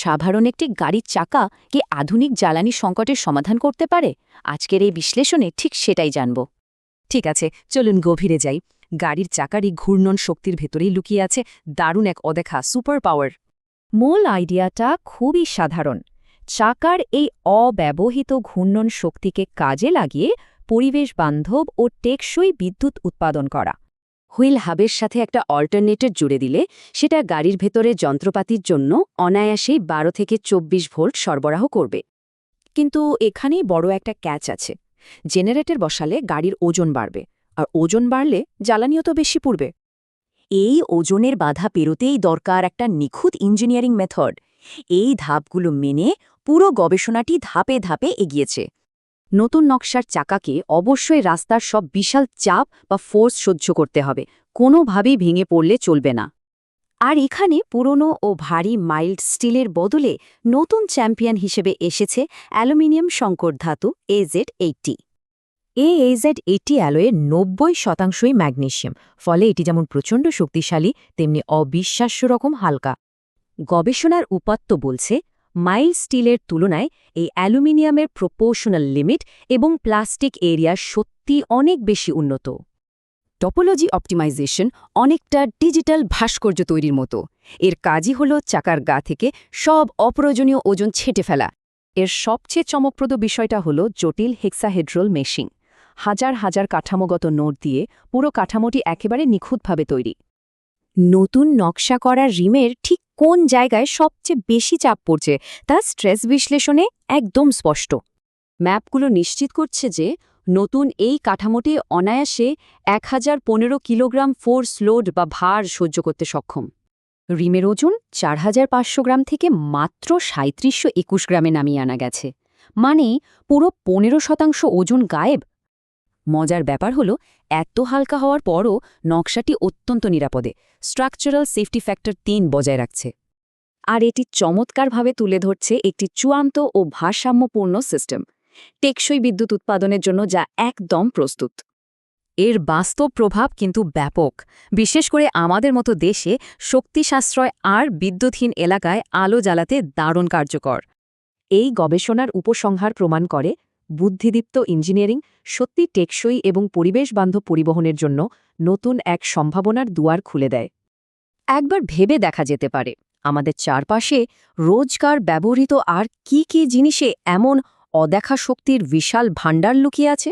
সাধারণ একটি গাড়ির চাকা কি আধুনিক জ্বালানি সংকটের সমাধান করতে পারে? আজকের এই বিশ্লেষণে ঠিক সেটাই জানব। ঠিক আছে, চলুন গভীরে যাই। গাড়ির চাকারই ঘূর্ণন শক্তির ভেতরেই লুকিয়ে আছে দারুণ এক অদেখা সুপার পাওয়ার। মূল আইডিয়াটা খুবই সাধারণ। চাকার এই অব্যবহৃত ঘূর্ণন শক্তিকে কাজে লাগিয়ে পরিবেশ বান্ধব ও টেকসই বিদ্যুৎ উৎপাদন করা। হুইল হাবের সাথে একটা অল্টারনেটর জুড়ে দিলে সেটা গাড়ির ভেতরে যন্ত্রপাতির জন্য অনায়াসেই 12 থেকে 24 ভোল্ট সরবরাহ করবে। কিন্তু এখানেই বড় একটা ক্যাচ আছে। জেনারেটর বসালে গাড়ির ওজন বাড়বে, আর ওজন বাড়লে জ্বালানিও তো বেশি পড়বে। এই ওজনের বাধা পেরোতেই দরকার একটা নিখুঁত ইঞ্জিনিয়ারিং মেথড। এই ধাপগুলো মেনে পুরো গবেষণাটি ধাপে ধাপে এগিয়েছে। নতুন নকশার চাকাকে অবশ্যই রাস্তার সব বিশাল চাপ বা ফোর্স সহ্য করতে হবে, কোনোভাবেই ভেঙে পড়লে চলবে না। আর এখানে পুরনো ও ভারী মাইল্ড স্টিলের বদলে নতুন চ্যাম্পিয়ন হিসেবে এসেছে অ্যালুমিনিয়াম সংকর ধাতু AZ80। এই AZ80 অ্যালয়ের 90% ম্যাগনেসিয়াম, ফলে এটি যেমন প্রচণ্ড শক্তিশালী তেমনি অবিশ্বাস্য রকম হালকা। গবেষণার উপাত্ত বলছে মাইল্ড স্টিলের তুলনায় এই অ্যালুমিনিয়ামের প্রপোর্শনাল লিমিট এবং প্লাস্টিক এরিয়া সত্যি অনেক বেশি উন্নত। টপোলজি অপটিমাইজেশন অনেকটা ডিজিটাল ভাস্কর্য তৈরির মতো। এর কাজই হল চাকার গা থেকে সব অপ্রয়োজনীয় ওজন ছেঁটে ফেলা। এর সবচেয়ে চমকপ্রদ বিষয়টা হল জটিল হেক্সাহেড্রাল মেশিং। হাজার হাজার কাঠামোগত নোট দিয়ে পুরো কাঠামোটি একেবারে নিখুঁতভাবে তৈরি। নতুন নকশা করা রিমের ঠিক কোন জায়গায় সবচেয়ে বেশি চাপ পড়ছে তা স্ট্রেস বিশ্লেষণে একদম স্পষ্ট। ম্যাপগুলো নিশ্চিত করছে যে নতুন এই কাঠামোটি অনায়াসে 1015 কিলোগ্রাম ফোর্স লোড বা ভার সহ্য করতে সক্ষম। রিমের ওজন 4500 গ্রাম থেকে মাত্র 3721 গ্রামে নামিয়ে আনা গেছে, মানে পুরো 15% ওজন গায়েব। মজার ব্যাপার হলো এত হালকা হওয়ার পরও নকশাটি অত্যন্ত নিরাপদে স্ট্রাকচারাল সেফটি ফ্যাক্টর 3 বজায় রাখছে। আর এটি চমৎকারভাবে তুলে ধরছে একটি চূড়ান্ত ও ভারসাম্যপূর্ণ সিস্টেম, টেকসই বিদ্যুৎ উৎপাদনের জন্য যা একদম প্রস্তুত। এর বাস্তব প্রভাব কিন্তু ব্যাপক, বিশেষ করে আমাদের মতো দেশে শক্তি সাশ্রয় আর বিদ্যুৎহীন এলাকায় আলো জ্বালাতে দারুণ কার্যকর। এই গবেষণার উপসংহার প্রমাণ করে বুদ্ধিদীপ্ত ইঞ্জিনিয়ারিং সত্যি টেকসই এবং পরিবেশবান্ধব পরিবহনের জন্য নতুন এক সম্ভাবনার দুয়ার খুলে দেয়। একবার ভেবে দেখা যেতে পারে আমাদের চারপাশে রোজকার ব্যবহৃত আর কি কি জিনিসে এমন অদেখা শক্তির বিশাল ভাণ্ডার লুকিয়ে আছে।